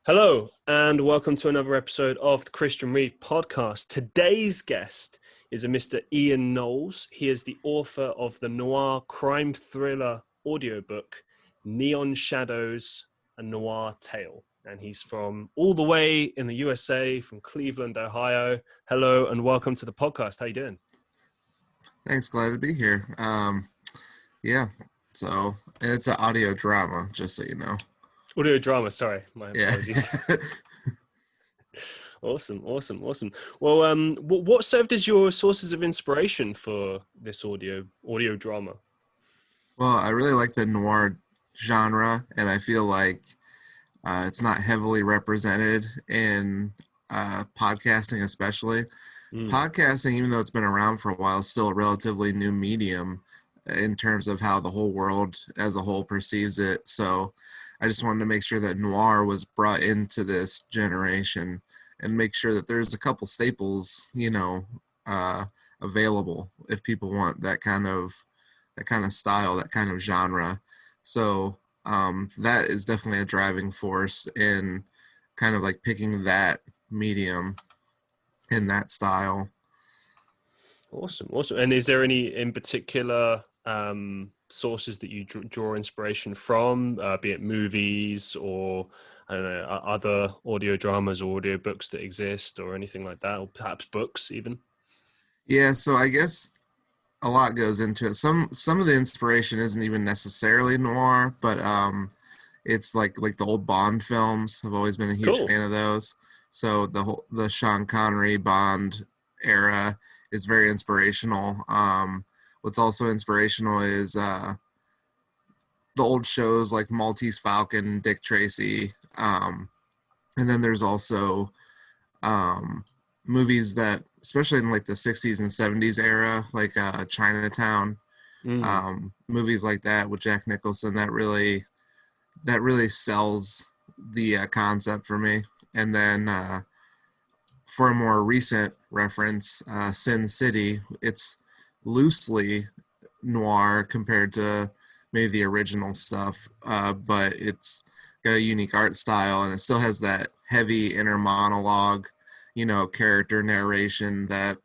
Hello, and welcome to another episode of the Christian Reeve podcast. Today's guest is a Mr. Ian Knowles. He is the author of the noir crime thriller audiobook, Neon Shadows, a Noir Tale. And he's from all the way in the USA, from Cleveland, Ohio. Hello, and welcome to the podcast. How you doing? Thanks, glad to be here. So it's an audio drama, just so you know. Audio drama, sorry, my apologies. Yeah. Awesome. Well, what served as your sources of inspiration for this audio drama? Well, I really like the noir genre, and I feel like it's not heavily represented in podcasting, especially. Podcasting, even though it's been around for a while, is still a relatively new medium in terms of how the whole world as a whole perceives it. So I just wanted to make sure that noir was brought into this generation and make sure that there's a couple staples, available if people want that kind of style, that kind of genre. So that is definitely a driving force in kind of like picking that medium in that style. Awesome. And is there any in particular sources that you draw inspiration from, be it movies or I don't know, other audio dramas or audio books that exist or anything like that, or perhaps books even? Yeah, so I guess a lot goes into it. Some of the inspiration isn't even necessarily noir, but it's like the old Bond films. I've always been a huge fan of those. So the Sean Connery Bond era is very inspirational. What's also inspirational is the old shows like Maltese Falcon, Dick Tracy. And then there's also movies that, especially in like the 60s and 70s era, like Chinatown, movies like that with Jack Nicholson, that really sells the concept for me. And then for a more recent reference, Sin City, it's loosely noir compared to maybe the original stuff, but it's got a unique art style, and it still has that heavy inner monologue, character narration, that,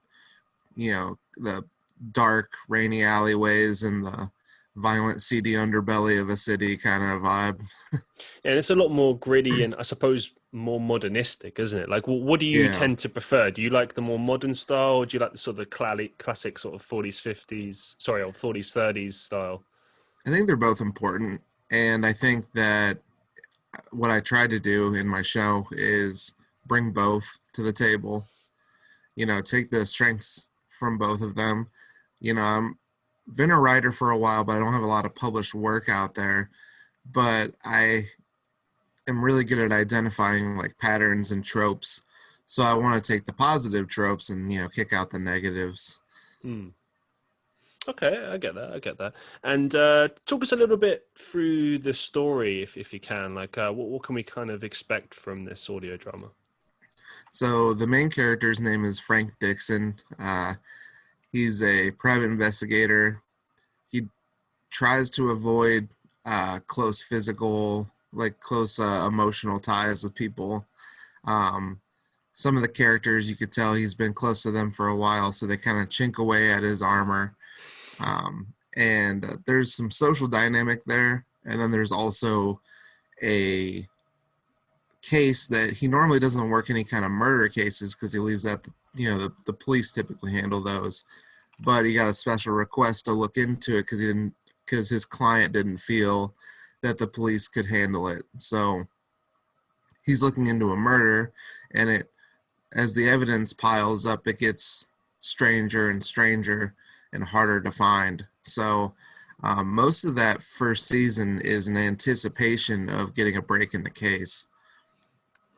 the dark, rainy alleyways and the violent, seedy underbelly of a city kind of vibe. And it's a lot more gritty and I suppose more modernistic, isn't it? Like, what do you tend to prefer? Do you like the more modern style, or do you like the sort of classic sort of 40s, 50s, or 40s, 30s style? I think they're both important. And I think that what I try to do in my show is bring both to the table, take the strengths from both of them. I'm been a writer for a while, but I don't have a lot of published work out there, but I am really good at identifying like patterns and tropes. So I want to take the positive tropes and, kick out the negatives. Okay, I get that. And talk us a little bit through the story, if you can. Like, what can we kind of expect from this audio drama? So the main character's name is Frank Dixon. He's a private investigator. He tries to avoid close emotional ties with people. Some of the characters, you could tell he's been close to them for a while, so they kind of chink away at his armor. And there's some social dynamic there. And then there's also a case that he normally doesn't work any kind of murder cases because he leaves that, the police typically handle those. But he got a special request to look into it because his client didn't feel that the police could handle it. So he's looking into a murder, and as the evidence piles up, it gets stranger and stranger and harder to find. So most of that first season is an anticipation of getting a break in the case.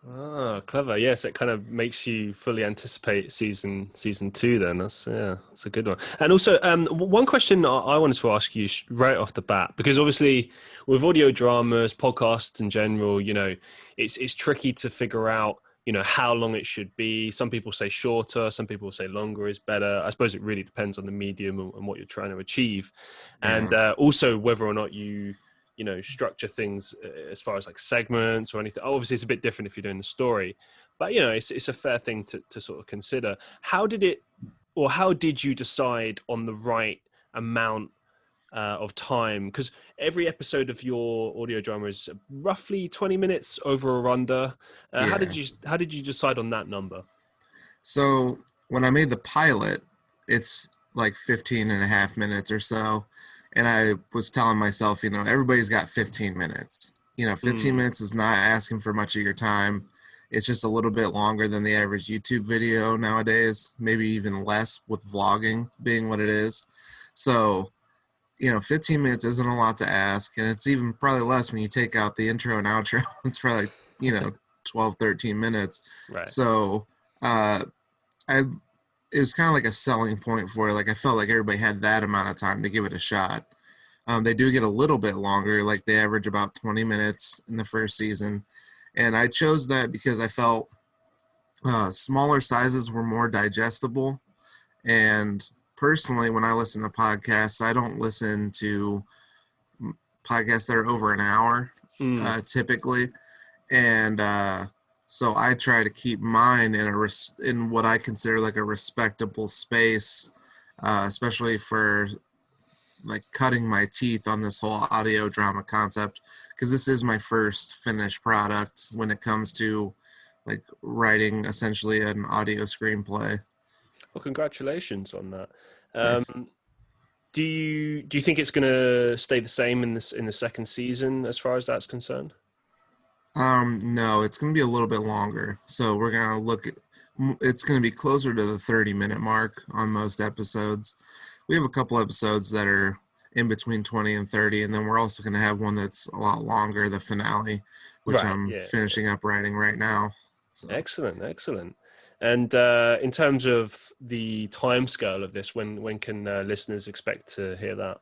Oh, clever. Yes, it kind of makes you fully anticipate season 2 then. That's a good one. And also, one question I wanted to ask you right off the bat, because obviously with audio dramas, podcasts in general, it's tricky to figure out, how long it should be. Some people say shorter, some people say longer is better. I suppose it really depends on the medium and what you're trying to achieve. And also whether or not you structure things as far as like segments or anything. Obviously, it's a bit different if you're doing the story, but it's a fair thing to sort of consider. How did you decide on the right amount of time? Because every episode of your audio drama is roughly 20 minutes, over or under. How did you decide on that number? So when I made the pilot, it's like 15 and a half minutes or so. And I was telling myself, everybody's got 15 minutes. 15 minutes is not asking for much of your time. It's just a little bit longer than the average YouTube video nowadays, maybe even less with vlogging being what it is. So, 15 minutes isn't a lot to ask. And it's even probably less when you take out the intro and outro. It's probably, 12, 13 minutes. Right. So it was kind of like a selling point for it. Like I felt like everybody had that amount of time to give it a shot. They do get a little bit longer, like they average about 20 minutes in the first season. And I chose that because I felt smaller sizes were more digestible. And personally, when I listen to podcasts, I don't listen to podcasts that are over an hour typically. And so I try to keep mine in what I consider like a respectable space, especially for like cutting my teeth on this whole audio drama concept, because this is my first finished product when it comes to like writing essentially an audio screenplay. Well, congratulations on that. Thanks. Do you think it's going to stay the same in the second season as far as that's concerned? No, it's going to be a little bit longer. So we're going to it's going to be closer to the 30-minute mark on most episodes. We have a couple episodes that are in between 20 and 30, and then we're also going to have one that's a lot longer, the finale, which I'm finishing up writing right now. So. Excellent. And in terms of the timescale of this, when can listeners expect to hear that?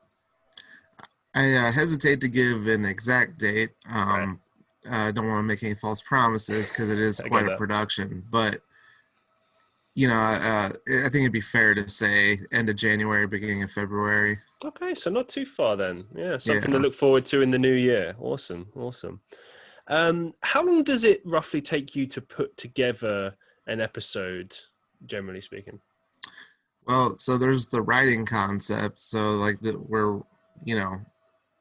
I hesitate to give an exact date. I don't want to make any false promises because it is quite a production. But, I think it'd be fair to say end of January, beginning of February. Okay, so not too far then. Yeah, something to look forward to in the new year. Awesome. How long does it roughly take you to put together an episode, generally speaking? Well, so there's the writing concept. So like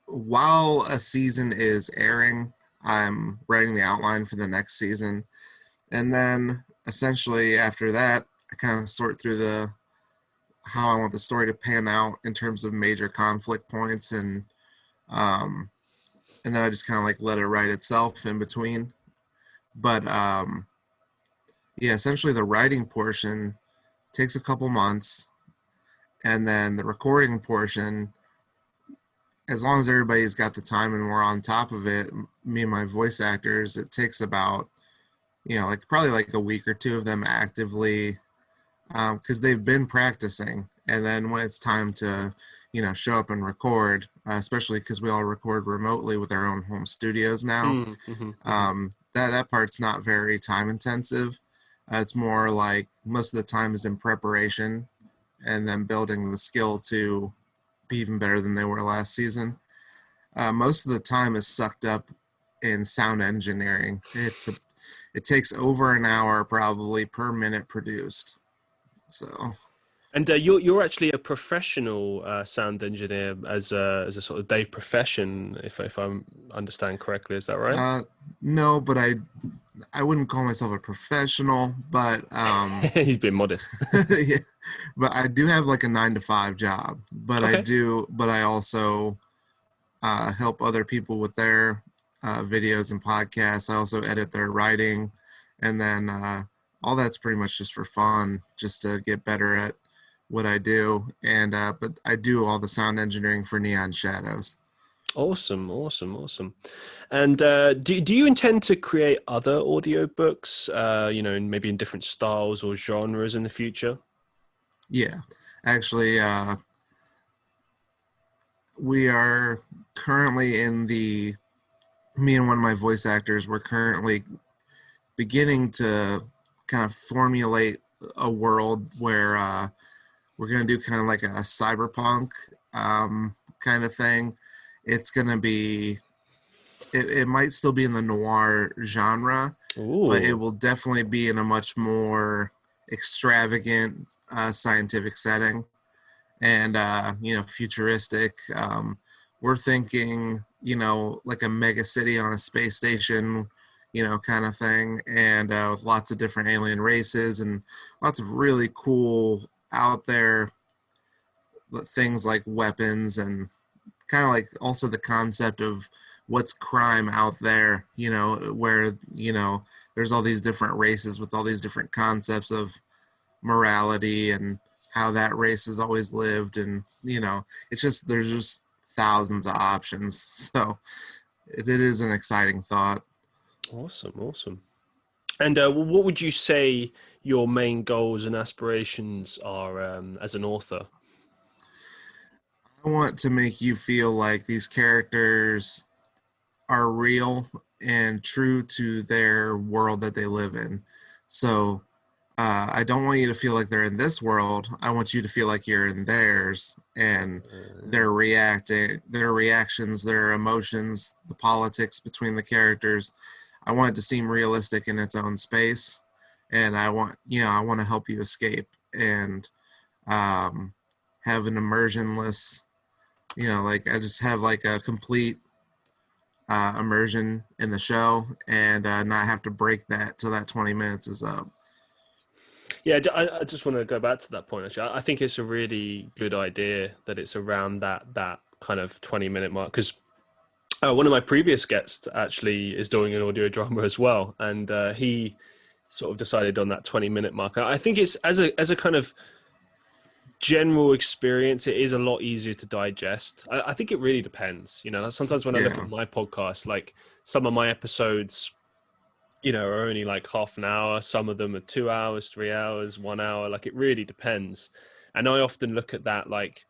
while a season is airing, I'm writing the outline for the next season. And then essentially after that, I kind of sort through how I want the story to pan out in terms of major conflict points. And then I just kind of like let it write itself in between. But essentially the writing portion takes a couple months. And then the recording portion, as long as everybody's got the time and we're on top of it, me and my voice actors, it takes about, probably like a week or two of them actively, because they've been practicing. And then when it's time to, show up and record, especially because we all record remotely with our own home studios now, that part's not very time intensive. It's more like most of the time is in preparation and then building the skill to be even better than they were last season. Most of the time is sucked up in sound engineering. It takes over an hour probably per minute produced. So. And you're actually a professional sound engineer as a sort of day profession, if I understand correctly. Is that right? No, but I wouldn't call myself a professional, but you've been modest. Yeah, but I do have like a 9-to-5 job. But okay. But I also help other people with their videos and podcasts. I also edit their writing, and then all that's pretty much just for fun, just to get better at what I do. And but I do all the sound engineering for Neon Shadows. Awesome. And do you intend to create other audiobooks, maybe in different styles or genres in the future? Yeah, actually, we are currently me and one of my voice actors, we're currently beginning to kind of formulate a world where we're going to do kind of like a cyberpunk kind of thing, it's going to be, it might still be in the noir genre, but it Ooh. will definitely be in a much more extravagant scientific setting and, futuristic. We're thinking, like a mega city on a space station, kind of thing, and with lots of different alien races and lots of really cool out there things like weapons and kind of like also the concept of what's crime out there, where, there's all these different races with all these different concepts of morality and how that race has always lived. And, it's just, there's just thousands of options. So it is an exciting thought. Awesome. And what would you say your main goals and aspirations are as an author? I want to make you feel like these characters are real and true to their world that they live in. So I don't want you to feel like they're in this world. I want you to feel like you're in theirs, and their reactions, their emotions, the politics between the characters. I want it to seem realistic in its own space, and I want to help you escape and have an immersionless, like I just have like a complete immersion in the show and not have to break that till that 20 minutes is up. Yeah, I just want to go back to that point. Actually, I think it's a really good idea that it's around that kind of 20-minute mark, because one of my previous guests actually is doing an audio drama as well, and he sort of decided on that 20-minute mark. I think it's as a kind of general experience, it is a lot easier to digest. I think it really depends. Sometimes when I look at my podcast, like some of my episodes, are only like half an hour. Some of them are 2 hours, 3 hours, 1 hour. Like it really depends. And I often look at that, like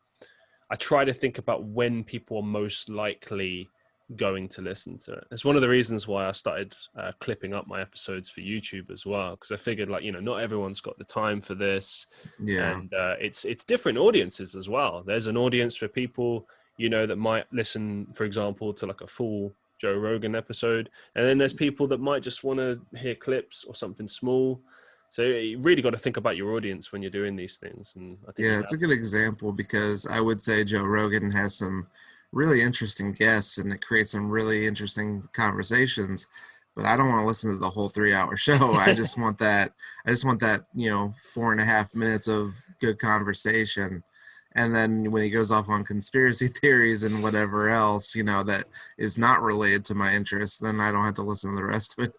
I try to think about when people are most likely going to listen to it. It's one of the reasons why I started clipping up my episodes for YouTube as well, because I figured like, not everyone's got the time for this. Yeah. And it's different audiences as well. There's an audience for people, that might listen, for example, to like a full Joe Rogan episode. And then there's people that might just want to hear clips or something small. So you really got to think about your audience when you're doing these things. And I think it's a good example, because I would say Joe Rogan has some really interesting guests and it creates some really interesting conversations, but I don't want to listen to the whole 3-hour show. I just want that 4.5 minutes of good conversation. And then when he goes off on conspiracy theories and whatever else, that is not related to my interests, then I don't have to listen to the rest of it.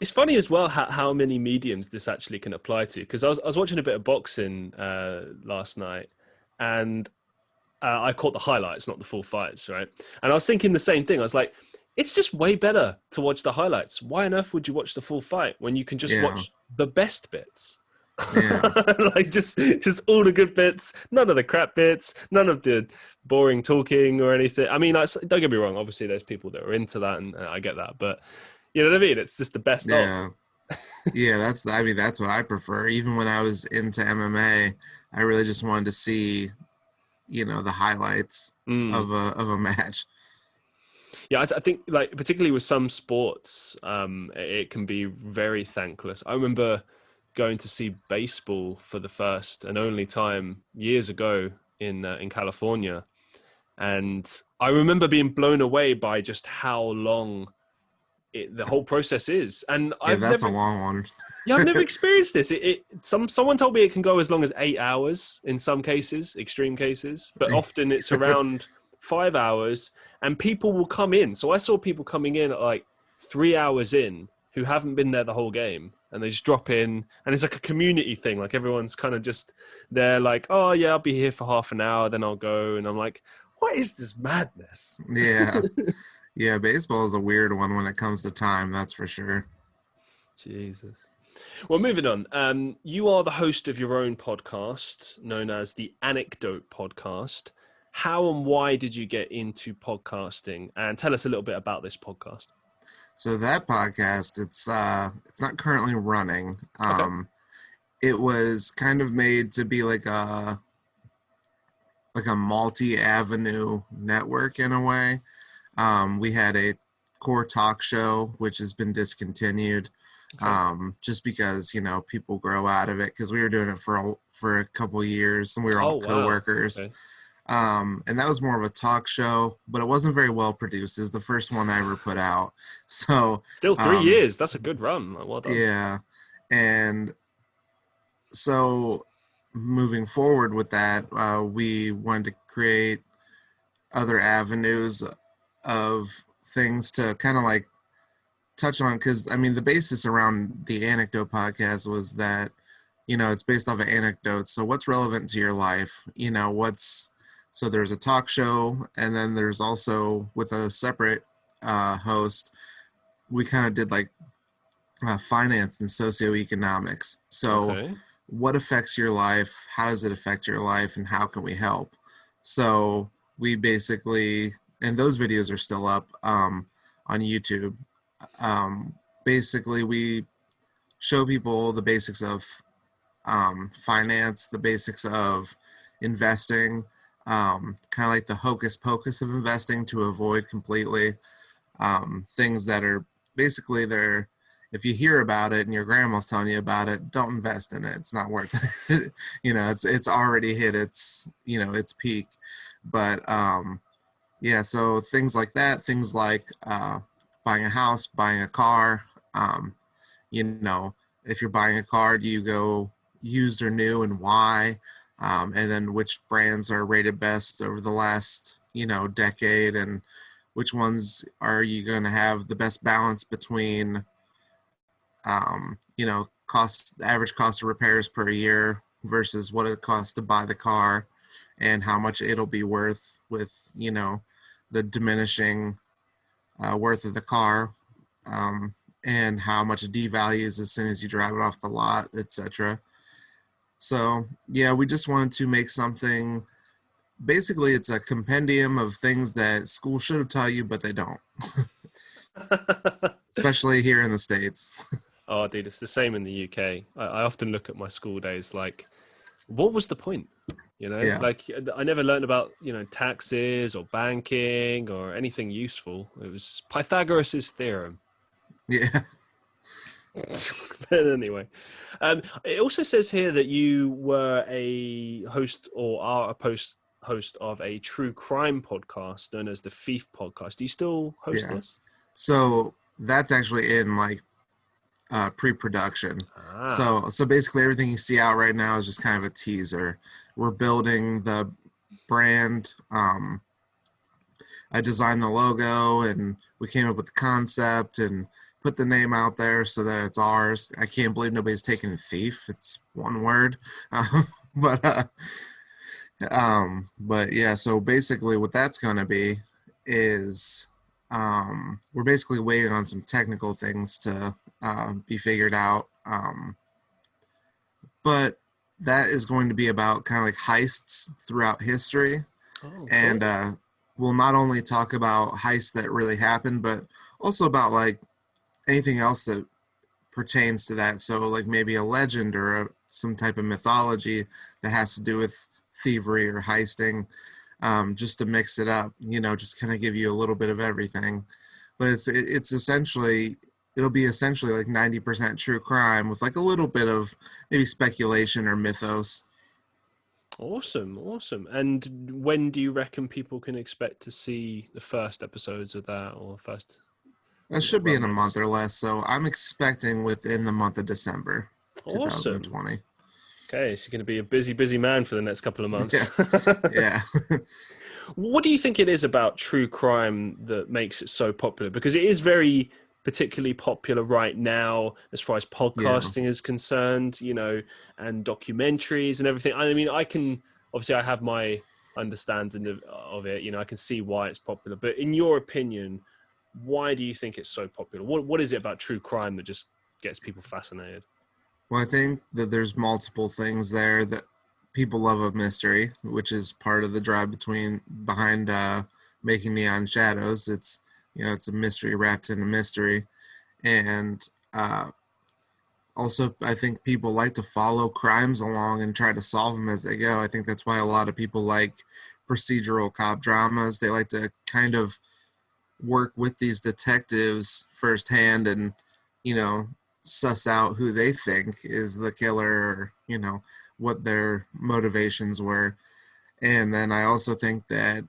It's funny as well how many mediums this actually can apply to, because I was watching a bit of boxing last night, and I caught the highlights, not the full fights, right? And I was thinking the same thing. I was like, it's just way better to watch the highlights. Why on earth would you watch the full fight when you can just watch the best bits? Yeah. Like just all the good bits, none of the crap bits, none of the boring talking or anything. I mean, don't get me wrong. Obviously, there's people that are into that, and I get that. But you know what I mean? It's just the best Yeah. of. Yeah, that's what I prefer. Even when I was into MMA, I really just wanted to see, the highlights of a match. Yeah, I think like particularly with some sports, it can be very thankless. I remember going to see baseball for the first and only time years ago in California, and I remember being blown away by just how long the whole process is. And That's a long one. Yeah, I've never experienced this. Someone told me it can go as long as 8 hours in some cases, extreme cases, but often it's around 5 hours, and people will come in. So I saw people coming in at like 3 hours in who haven't been there the whole game, and they just drop in, and it's like a community thing. Like everyone's kind of just there like, oh yeah, I'll be here for half an hour, then I'll go. And I'm like, what is this madness? Yeah. Yeah, baseball is a weird one when it comes to time, that's for sure. Jesus. Well, moving on. You are the host of your own podcast known as the Anecdote Podcast. How and why did you get into podcasting? And tell us a little bit about this podcast. So that podcast, it's not currently running. Okay. It was kind of made to be like a like a multi-avenue network in a way. We had a core talk show, which has been discontinued, just because, people grow out of it, because we were doing it for a couple years and we were all coworkers. Okay. And that was more of a talk show, but it wasn't very well produced. It was the first one I ever put out. So still 3 years. That's a good run. Well done. Yeah. And so moving forward with that, we wanted to create other avenues of things to kind of like touch on, because the basis around the Anecdote podcast was that it's based off of anecdotes. So what's relevant to your life? So there's a talk show, and then there's also, with a separate host, we kind of did like finance and socioeconomics. So what affects your life? How does it affect your life? And how can we help? So we basically, and those videos are still up on YouTube. Basically, we show people the basics of finance, the basics of investing, kind of like the hocus pocus of investing to avoid completely things that are basically there. If you hear about it and your grandma's telling you about it, don't invest in it. It's not worth it. It's already hit its peak. But so things like that, things like buying a house, buying a car. If you're buying a car, do you go used or new, and why? And then which brands are rated best over the last decade, and which ones are you going to have the best balance between average cost of repairs per year versus what it costs to buy the car, and how much it'll be worth with the diminishing worth of the car, and how much it devalues as soon as you drive it off the lot, etc. So we just wanted to make something. Basically, it's a compendium of things that school should have taught you, but they don't. Especially here in the States. Oh, dude, it's the same in the UK. I often look at my school days like, what was the point? Like I never learned about, taxes or banking or anything useful. It was Pythagoras' theorem. Yeah. But anyway, it also says here that you were a host, or are a host of a true crime podcast known as the Thief Podcast. Do you still host this? So that's actually in like pre-production. So basically everything you see out right now is just kind of a teaser. We're building the brand. I designed the logo, and we came up with the concept and put the name out there so that it's ours. I can't believe nobody's taken Thief. It's one word. But yeah, so basically what that's going to be is we're basically waiting on some technical things to be figured out. But that is going to be about kind of like heists throughout history. Oh, cool. And we'll not only talk about heists that really happened, but also about like anything else that pertains to that. So like maybe a legend or some type of mythology that has to do with thievery or heisting, just to mix it up, just kind of give you a little bit of everything. But it's essentially, it'll be essentially like 90% true crime with like a little bit of maybe speculation or mythos. Awesome. And when do you reckon people can expect to see the first episodes of that, or first? That should be in a month or less. So I'm expecting within the month of December, 2020. Okay, so you're going to be a busy man for the next couple of months. Yeah. What do you think it is about true crime that makes it so popular? Because it is very particularly popular right now as far as podcasting is concerned, and documentaries and everything. I have my understanding of it. I can see why it's popular. But in your opinion, why do you think it's so popular? What is it about true crime that just gets people fascinated? Well, I think that there's multiple things there. That people love a mystery, which is part of the drive behind making Neon Shadows. It's it's a mystery wrapped in a mystery, and also I think people like to follow crimes along and try to solve them as they go. I think that's why a lot of people like procedural cop dramas. They like to kind of work with these detectives firsthand and, you know, suss out who they think is the killer, or, you know, what their motivations were. And then I also think that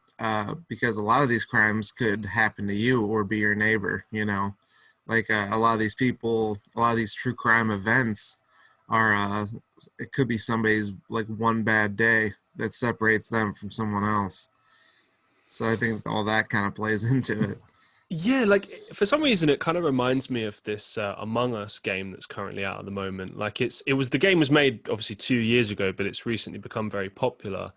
because a lot of these crimes could happen to you or be your neighbor, you know, like a lot of these people, a lot of these true crime events are, it could be somebody's like one bad day that separates them from someone else. So I think all that kind of plays into it. Yeah, like for some reason it kind of reminds me of this Among Us game that's currently out at the moment. Like the game was made obviously 2 years ago, but it's recently become very popular.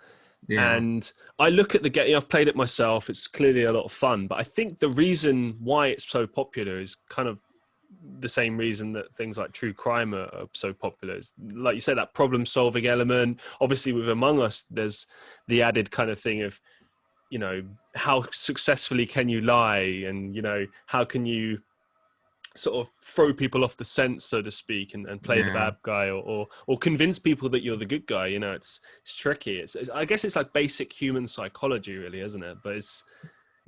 Yeah. And I look at the game, I've played it myself. It's clearly a lot of fun, but I think the reason why it's so popular is kind of the same reason that things like true crime are so popular. It's, like you said, that problem solving element. Obviously with Among Us, there's the added kind of thing of, you know, how successfully can you lie, and, you know, how can you sort of throw people off the scent, so to speak, and play the bad guy, or convince people that you're the good guy. You know, it's tricky. It's I guess it's like basic human psychology, really, isn't it? But it's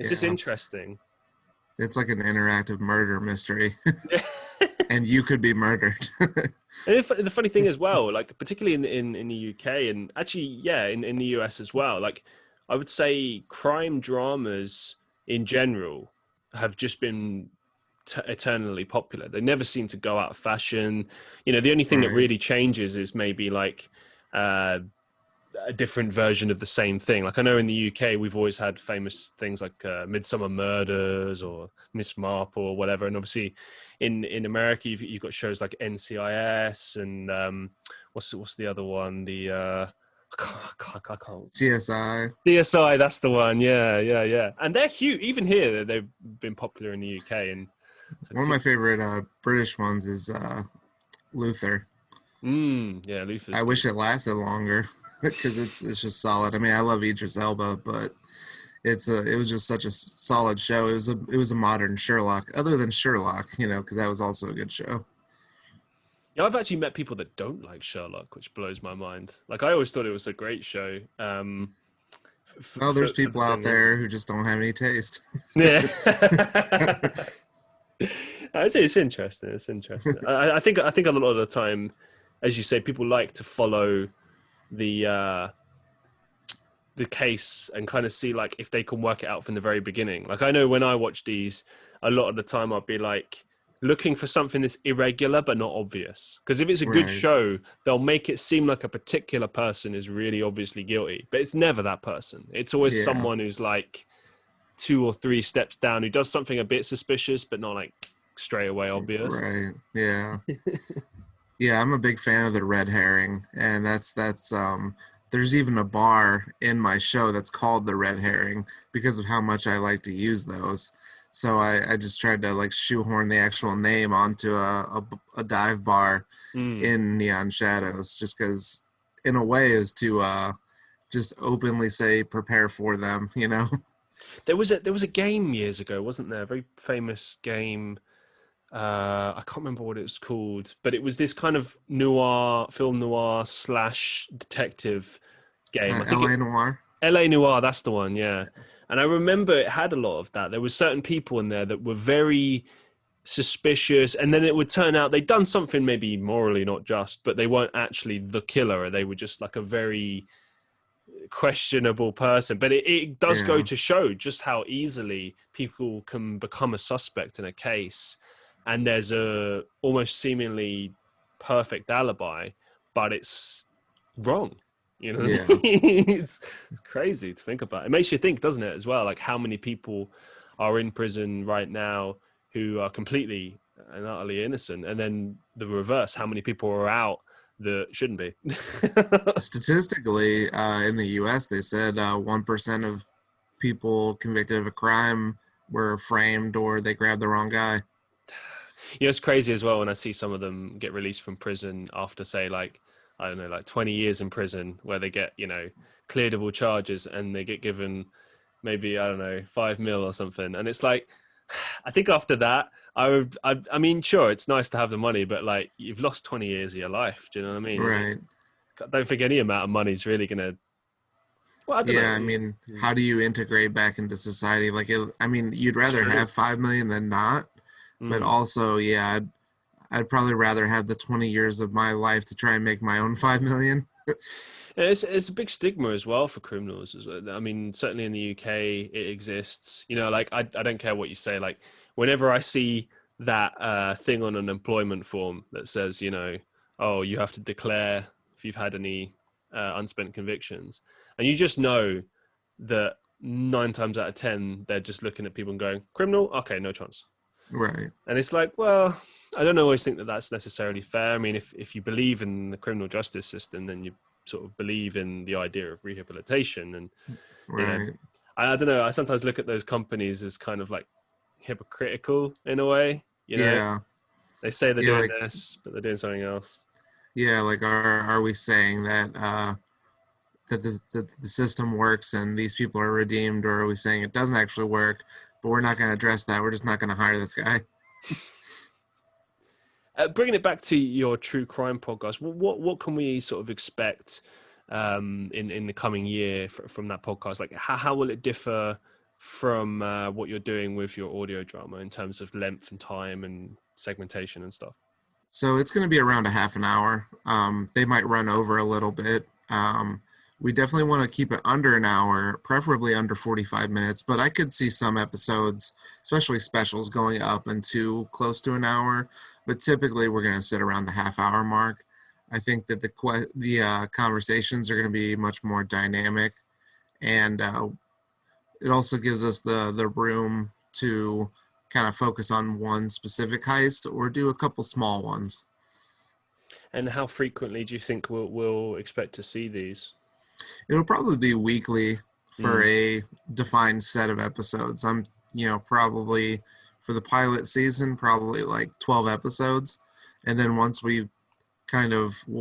just interesting. It's like an interactive murder mystery. And you could be murdered. And the funny thing as well, like particularly in the UK, and actually, yeah, in the US as well, like I would say crime dramas in general have just been eternally popular. They never seem to go out of fashion. You know, the only thing that really changes is maybe like a different version of the same thing. Like I know in the UK, we've always had famous things like Midsummer Murders or Miss Marple or whatever. And obviously in America, you've got shows like NCIS and what's the other one? I can't. CSI, that's the one. Yeah. And they're huge. Even here, they've been popular in the UK. And so one of my favorite British ones is Luther. Yeah, Luther's I wish it lasted longer because it's just solid. I mean, I love Idris Elba, but it was just such a solid show. It was a modern Sherlock, other than Sherlock, you know, because that was also a good show. Yeah, I've actually met people that don't like Sherlock, which blows my mind. Like I always thought it was a great show. There's people out there who just don't have any taste. Yeah. It's interesting. It's interesting. I think a lot of the time, as you say, people like to follow the case and kind of see like if they can work it out from the very beginning. Like I know when I watch these, a lot of the time I'll be like looking for something that's irregular but not obvious. Because if it's a good show, they'll make it seem like a particular person is really obviously guilty, but it's never that person. It's always someone who's like 2 or 3 steps down, who does something a bit suspicious but not like straight away obvious. Right. Yeah. Yeah, I'm a big fan of the red herring, and that's there's even a bar in my show that's called the Red Herring because of how much I like to use those. So I just tried to like shoehorn the actual name onto a dive bar in Neon Shadows, just because in a way is to just openly say prepare for them, you know. There was a game years ago, wasn't there? A very famous game. I can't remember what it was called, but it was this kind of film noir / detective game. I think LA Noir. LA Noir, that's the one, yeah. And I remember it had a lot of that. There were certain people in there that were very suspicious, and then it would turn out they'd done something maybe morally not just, but they weren't actually the killer, or they were just like a very questionable person. But it does go to show just how easily people can become a suspect in a case, and there's a almost seemingly perfect alibi, but it's wrong. You know, it's crazy to think about. It makes you think, doesn't it, as well? Like how many people are in prison right now who are completely and utterly innocent, and then the reverse, how many people are out that shouldn't be. Statistically, in the U.S., they said 1% of people convicted of a crime were framed or they grabbed the wrong guy. You know, it's crazy as well when I see some of them get released from prison after, say, like, I don't know, like 20 years in prison, where they get, you know, cleared of all charges and they get given maybe, I don't know, 5 mil or something. And it's like, I think after that, I mean, sure, it's nice to have the money, but like you've lost 20 years of your life. Do you know what I mean? Right. I don't think any amount of money is really going to Well, I don't Yeah, know. I mean, how do you integrate back into society? Like, I mean, you'd rather True. have 5 million than not, but Mm. also, yeah, I'd probably rather have the 20 years of my life to try and make my own 5 million. Yeah, it's a big stigma as well for criminals. I mean, certainly in the UK, it exists. You know, like I don't care what you say. Like whenever I see that thing on an employment form that says, you know, oh, you have to declare if you've had any unspent convictions, and you just know that 9 times out of 10 they're just looking at people and going, criminal, okay, no chance. Right. And it's like, well, I don't always think that that's necessarily fair. I mean, if you believe in the criminal justice system, then you sort of believe in the idea of rehabilitation. And, you know, Right. I don't know. I sometimes look at those companies as kind of like hypocritical in a way. You know, Yeah. they say they're Yeah, doing like this, but they're doing something else. yeah, like are we saying that that the system works and these people are redeemed, or are we saying it doesn't actually work, but we're not going to address that. We're just not going to hire this guy. Bringing it back to your true crime podcast, what can we sort of expect in the coming year from that podcast? Like, how will it differ from what you're doing with your audio drama in terms of length and time and segmentation and stuff? So it's going to be around a half an hour. They might run over a little bit. We definitely want to keep it under an hour, preferably under 45 minutes, but I could see some episodes, especially specials, going up into close to an hour. But typically we're going to sit around the half hour mark. I think that the conversations are going to be much more dynamic, and it also gives us the room to kind of focus on one specific heist or do a couple small ones. And how frequently do you think we'll expect to see these? It'll probably be weekly for Mm. a defined set of episodes. I'm, probably for the pilot season, probably like 12 episodes. And then once we'll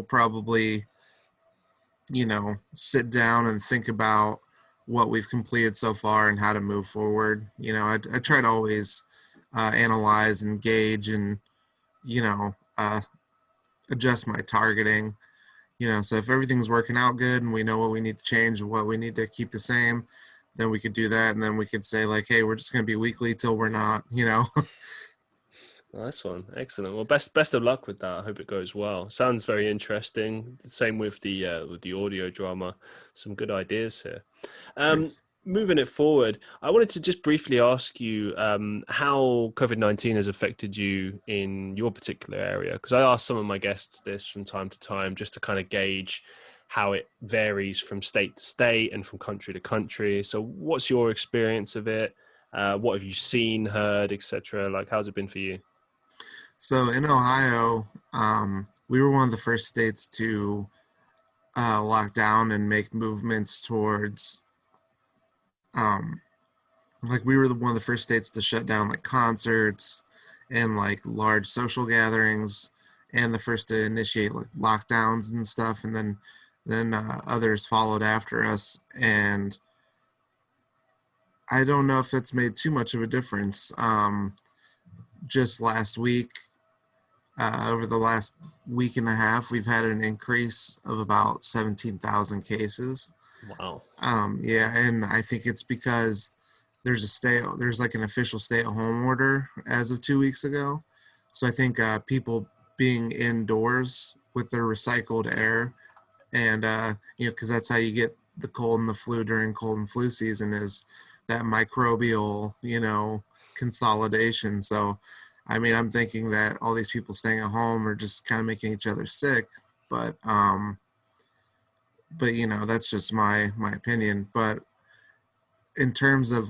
probably, sit down and think about what we've completed so far and how to move forward. I try to always analyze and gauge and, you know, uh, adjust my targeting. So if everything's working out good and we know what we need to change and what we need to keep the same, then we could do that. And then we could say like, hey, we're just going to be weekly till we're not. Nice one, excellent. Well, best of luck with that. I hope it goes well. Sounds very interesting. Same with the audio drama. Some good ideas here. Thanks. Moving it forward, I wanted to just briefly ask you how COVID-19 has affected you in your particular area, because I ask some of my guests this from time to time just to kind of gauge how it varies from state to state and from country to country. So, what's your experience of it? What have you seen, heard, etc.? Like, how's it been for you? So in Ohio, we were one of the first states to lock down and make movements towards, like we were one of the first states to shut down like concerts and like large social gatherings, and the first to initiate like lockdowns and stuff. And then others followed after us. And I don't know if it's made too much of a difference. Just last week, over the last week and a half, we've had an increase of about 17,000 cases. Wow. Yeah, and I think it's because there's like an official stay-at-home order as of 2 weeks ago. So I think people being indoors with their recycled air, and because that's how you get the cold and the flu during cold and flu season, is that microbial, consolidation. So I mean, I'm thinking that all these people staying at home are just kind of making each other sick, but that's just my opinion. But in terms of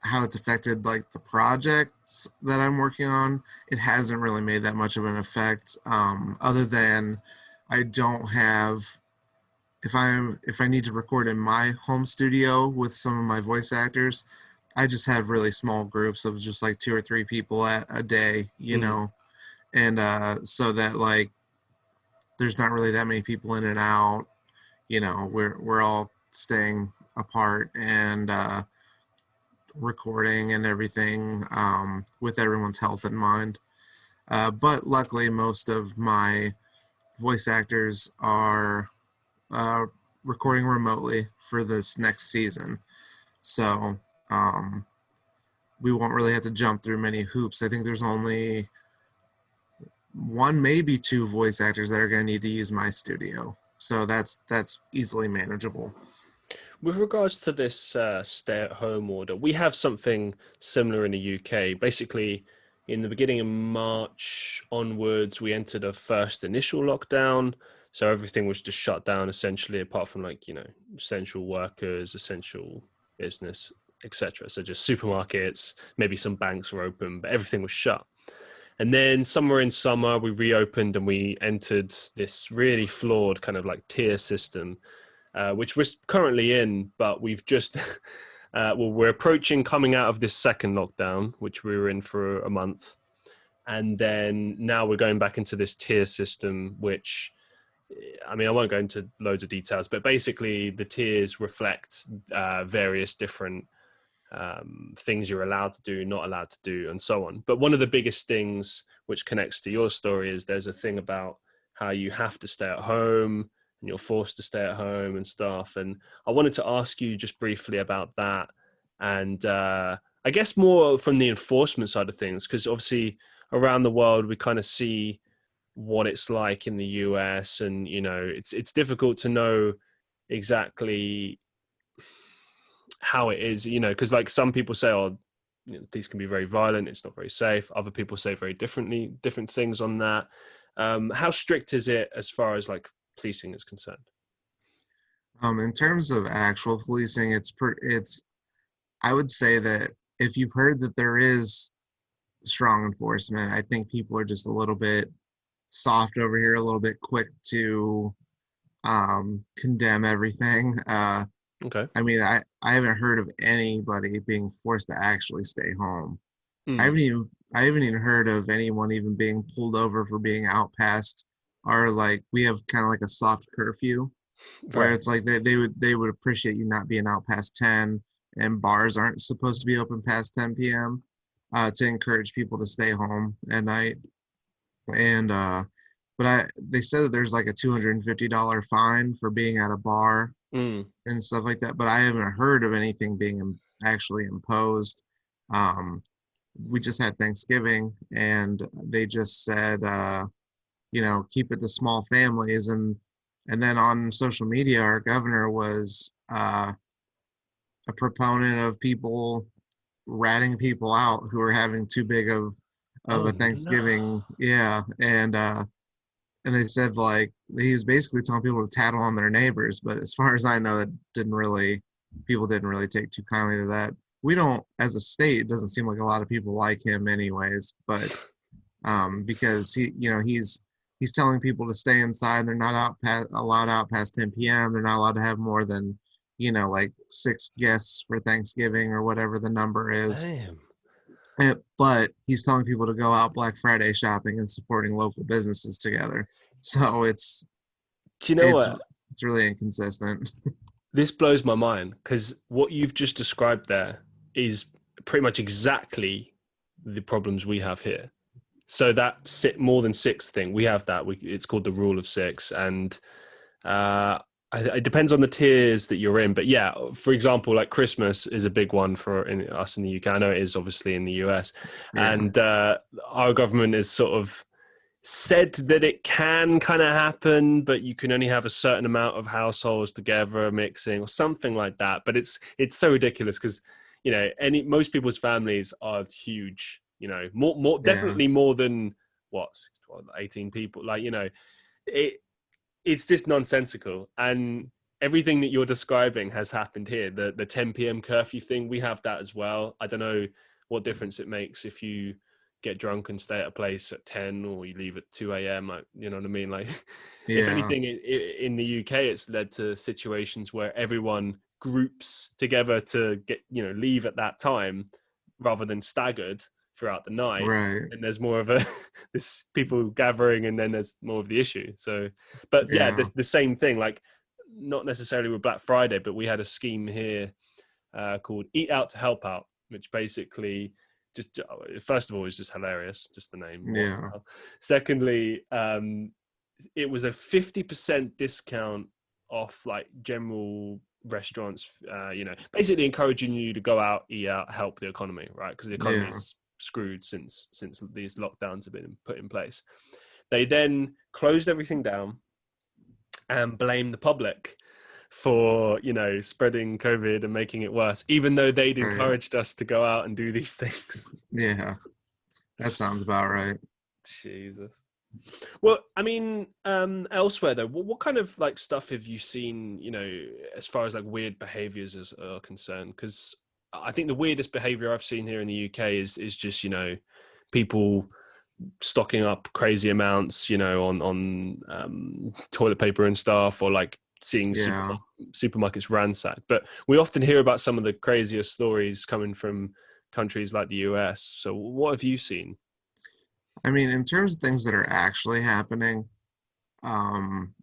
how it's affected like the projects that I'm working on, it hasn't really made that much of an effect. Other than I don't have, if I need to record in my home studio with some of my voice actors, I just have really small groups of just like 2 or 3 people at a day, Mm. and so that like there's not really that many people in and out. We're all staying apart and recording and everything with everyone's health in mind. But luckily, most of my voice actors are recording remotely for this next season. So we won't really have to jump through many hoops. I think there's only one, maybe two voice actors that are going to need to use my studio. So that's easily manageable. With regards to this stay-at-home order, we have something similar in the UK. Basically, in the beginning of March onwards, we entered a first initial lockdown. So everything was just shut down essentially, apart from essential workers, essential business, etc. So just supermarkets, maybe some banks were open, but everything was shut. And then somewhere in summer, we reopened and we entered this really flawed kind of like tier system, which we're currently in, but we've just, we're approaching coming out of this second lockdown, which we were in for a month. And then now we're going back into this tier system, which, I mean, I won't go into loads of details, but basically the tiers reflect various different things you're allowed to do, not allowed to do, and so on. But one of the biggest things which connects to your story is there's a thing about how you have to stay at home and you're forced to stay at home and stuff. And I wanted to ask you just briefly about that. And I guess more from the enforcement side of things, because obviously around the world, we kind of see what it's like in the US, and, you know, it's difficult to know exactly how it is, you know, because like some people say, oh, you know, these can be very violent, it's not very safe. Other people say very different things on that. How strict is it as far as like policing is concerned? In terms of actual policing, it's I would say that if you've heard that there is strong enforcement, I think people are just a little bit soft over here, a little bit quick to condemn everything. Okay. I mean, I haven't heard of anybody being forced to actually stay home. I Mm. haven't even I haven't even heard of anyone even being pulled over for being out past our, like, we have kind of like a soft curfew where Right. it's like they would appreciate you not being out past 10, and bars aren't supposed to be open past 10 p.m. To encourage people to stay home at night. And but they said that there's like a $250 fine for being at a bar Mm. and stuff like that, but I haven't heard of anything being actually imposed. Um, we just had Thanksgiving, and they just said, keep it to small families, and then on social media, our governor was a proponent of people ratting people out who are having too big of Oh a no. Thanksgiving, yeah, and they said, like, he's basically telling people to tattle on their neighbors, but as far as I know, that people didn't really take too kindly to that. We don't, as a state, it doesn't seem like a lot of people like him anyways, but because he's telling people to stay inside. They're not allowed out past 10 p.m. They're not allowed to have more than, like 6 guests for Thanksgiving or whatever the number is. Damn. But he's telling people to go out Black Friday shopping and supporting local businesses together. So Do you know it's what? it's really inconsistent. This blows my mind because what you've just described there is pretty much exactly the problems we have here. So that more than six thing, we have that. It's called the rule of six, and uh, it depends on the tiers that you're in. But yeah, for example, like Christmas is a big one for us in the UK. I know it is obviously in the US, Yeah, and our government is sort of said that it can kind of happen, but you can only have a certain amount of households together mixing or something like that. But it's so ridiculous because, you know, most people's families are huge, you know, more yeah, definitely more than what 18 people, like, you know, it it's just nonsensical. And everything that you're describing has happened here. The 10 p.m. curfew thing, we have that as well. I don't know what difference it makes if you get drunk and stay at a place at 10 or you leave at 2 a.m. Like, you know what I mean? Like, if yeah, anything, in the UK, it's led to situations where everyone groups together to get, you know, leave at that time rather than staggered throughout the night. right, And there's more of a this people gathering, and then there's more of the issue. So, but yeah, yeah, the same thing. Like, not necessarily with Black Friday, but we had a scheme here called Eat Out to Help Out, which basically just first of all is just hilarious, just the name. What the yeah, hell? Secondly, it was a 50% discount off like general restaurants, basically encouraging you to go out, eat out, help the economy, right? Because the economy Yeah. is screwed since these lockdowns have been put in place. They then closed everything down and blamed the public for spreading COVID and making it worse, even though they'd Right. encouraged us to go out and do these things. Yeah. That sounds about right. Jesus. Well, I mean, elsewhere though, what kind of like stuff have you seen, as far as like weird behaviors are concerned? Because I think the weirdest behavior I've seen here in the UK is just, people stocking up crazy amounts, on toilet paper and stuff, or like seeing Yeah. supermarkets ransacked. But we often hear about some of the craziest stories coming from countries like the US. So what have you seen? I mean, in terms of things that are actually happening, um,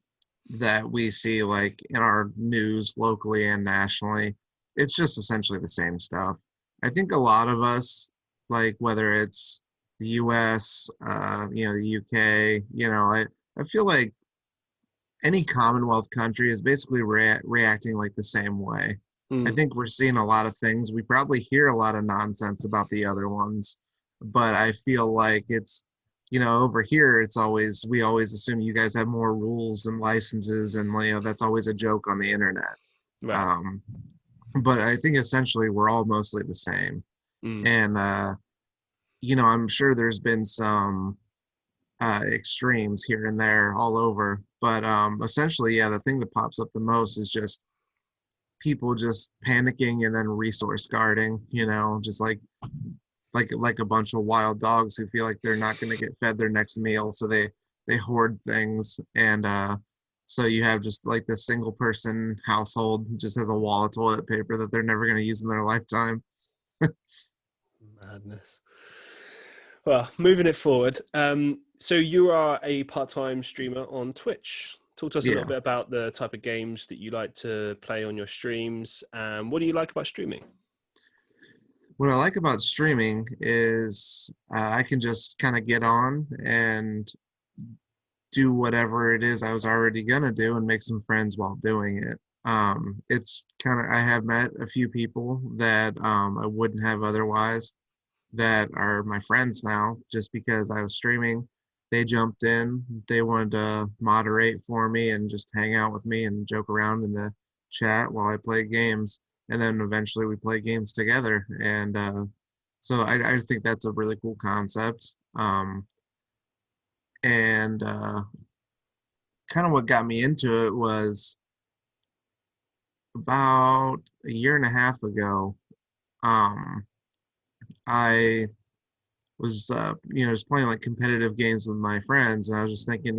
that we see like in our news locally and nationally, it's just essentially the same stuff. I think a lot of us, like whether it's the US, the UK, I feel like any Commonwealth country is basically reacting like the same way. I Mm, think we're seeing a lot of things. We probably hear a lot of nonsense about the other ones, but I feel like it's, over here, we always assume you guys have more rules and licenses, and that's always a joke on the internet. right. Um, but I think essentially we're all mostly the same. Mm, And, I'm sure there's been some extremes here and there all over. But essentially, yeah, the thing that pops up the most is just people just panicking and then resource guarding, just like a bunch of wild dogs who feel like they're not going to get fed their next meal, so they hoard things. And so you have just like this single person household who just has a wall of toilet paper that they're never going to use in their lifetime. madness. Well, moving it forward. So you are a part-time streamer on Twitch. Talk to us a little Yeah. bit about the type of games that you like to play on your streams. What do you like about streaming? What I like about streaming is I can just kind of get on and do whatever it is I was already gonna do and make some friends while doing it. It's kind of I have met a few people that I wouldn't have otherwise that are my friends now just because I was streaming. They jumped in. They wanted to moderate for me and just hang out with me and joke around in the chat while I play games. And then eventually we play games together. And so I think that's a really cool concept. And kind of what got me into it was about a year and a half ago. Um, I was just playing like competitive games with my friends, and I was just thinking,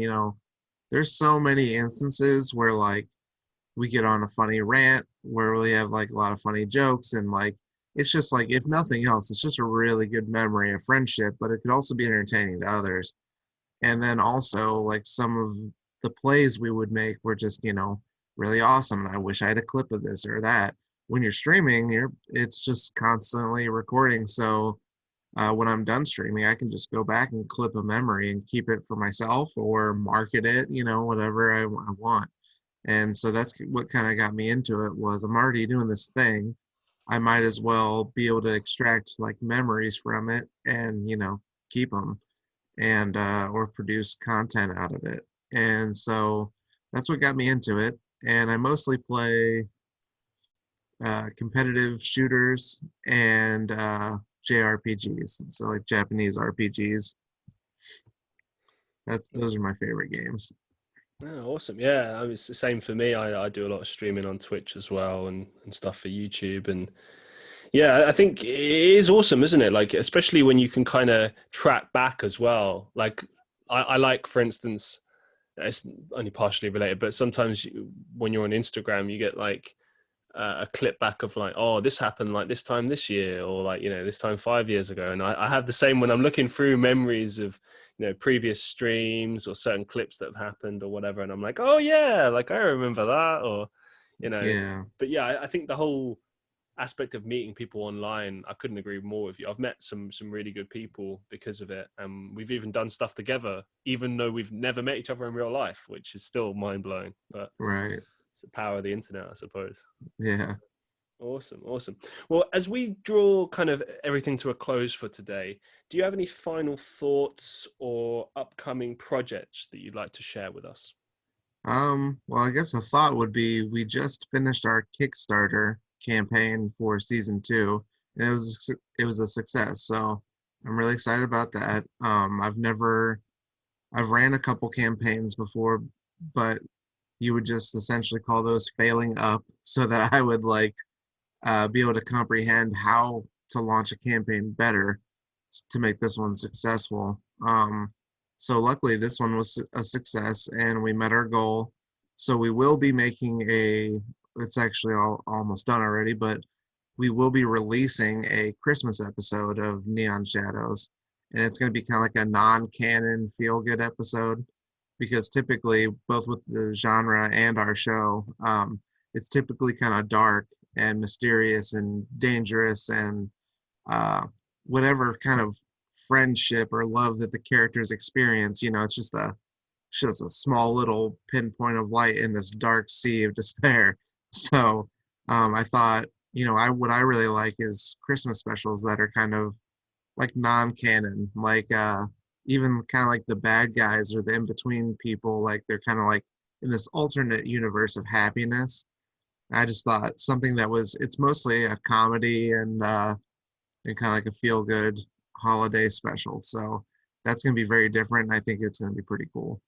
there's so many instances where like we get on a funny rant where we have like a lot of funny jokes, and like it's just like, if nothing else, it's just a really good memory of friendship, but it could also be entertaining to others. And then also like some of the plays we would make were just really awesome, and I wish I had a clip of this or that. When you're streaming, it's just constantly recording, so when I'm done streaming, I can just go back and clip a memory and keep it for myself or market it, whatever I want. And so that's what kind of got me into it. Was I'm already doing this thing, I might as well be able to extract like memories from it and keep them, and or produce content out of it. And so that's what got me into it. And I mostly play competitive shooters and JRPGs, so like Japanese RPGs. Those are my favorite games. Oh, awesome. Yeah, I mean, it's the same for me. I do a lot of streaming on Twitch as well and stuff for YouTube. And yeah, I think it is awesome, isn't it? Like, especially when you can kind of track back as well. Like, I like, for instance, it's only partially related, but sometimes when you're on Instagram, you get like a clip back of like, oh, this happened like this time this year, or like, this time 5 years ago. And I have the same when I'm looking through memories of, previous streams or certain clips that have happened or whatever. And I'm like, oh yeah, like I remember that, or, Yeah. but yeah, I think the whole aspect of meeting people online, I couldn't agree more with you. I've met some really good people because of it, and we've even done stuff together even though we've never met each other in real life, which is still mind-blowing. But Right. It's the power of the internet, I suppose. Yeah. Awesome. Well, as we draw kind of everything to a close for today, do you have any final thoughts or upcoming projects that you'd like to share with us? Well, I guess a thought would be we just finished our Kickstarter campaign for season 2, and it was a success. So I'm really excited about that. I've ran a couple campaigns before, but you would just essentially call those failing up, so that I would be able to comprehend how to launch a campaign better to make this one successful. So luckily, this one was a success, and we met our goal. So we will be making it's actually almost done already, but we will be releasing a Christmas episode of Neon Shadows, and it's going to be kind of like a non-canon feel-good episode, because typically, both with the genre and our show, it's typically kind of dark and mysterious and dangerous, and uh, whatever kind of friendship or love that the characters experience, it's just a small little pinpoint of light in this dark sea of despair. So I thought, what I really like is Christmas specials that are kind of like non-canon, like even kind of like the bad guys or the in-between people, like they're kind of like in this alternate universe of happiness. I just thought something it's mostly a comedy and kind of like a feel-good holiday special. So that's going to be very different. And I think it's going to be pretty cool.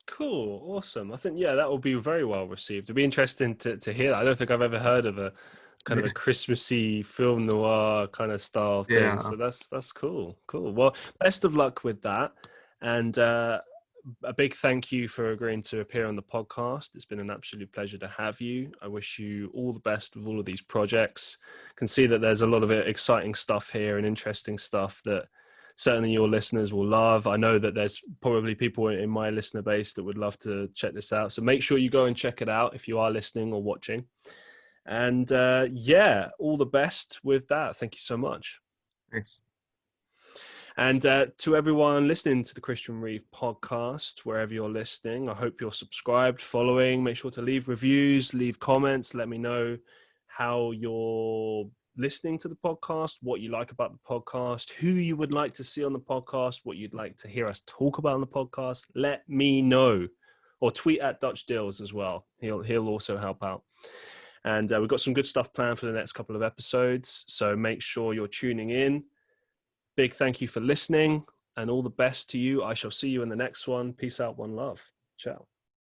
Cool, awesome. I think that will be very well received. It'd be interesting to hear that. I don't think I've ever heard of a kind of Yeah. a Christmassy film noir kind of style thing. Yeah. So that's cool. Cool. Well, best of luck with that. And a big thank you for agreeing to appear on the podcast. It's been an absolute pleasure to have you. I wish you all the best with all of these projects. Can see that there's a lot of exciting stuff here and interesting stuff that certainly your listeners will love. I know that there's probably people in my listener base that would love to check this out. So make sure you go and check it out if you are listening or watching. And all the best with that. Thank you so much. Thanks. And to everyone listening to the Christian Reeve podcast, wherever you're listening, I hope you're subscribed, following. Make sure to leave reviews, leave comments. Let me know how you're listening to the podcast, what you like about the podcast, who you would like to see on the podcast, what you'd like to hear us talk about on the podcast. Let me know. Or tweet at Dutch Deals as well. He'll also help out. And we've got some good stuff planned for the next couple of episodes. So make sure you're tuning in. Big thank you for listening and all the best to you. I shall see you in the next one. Peace out. One love. Ciao.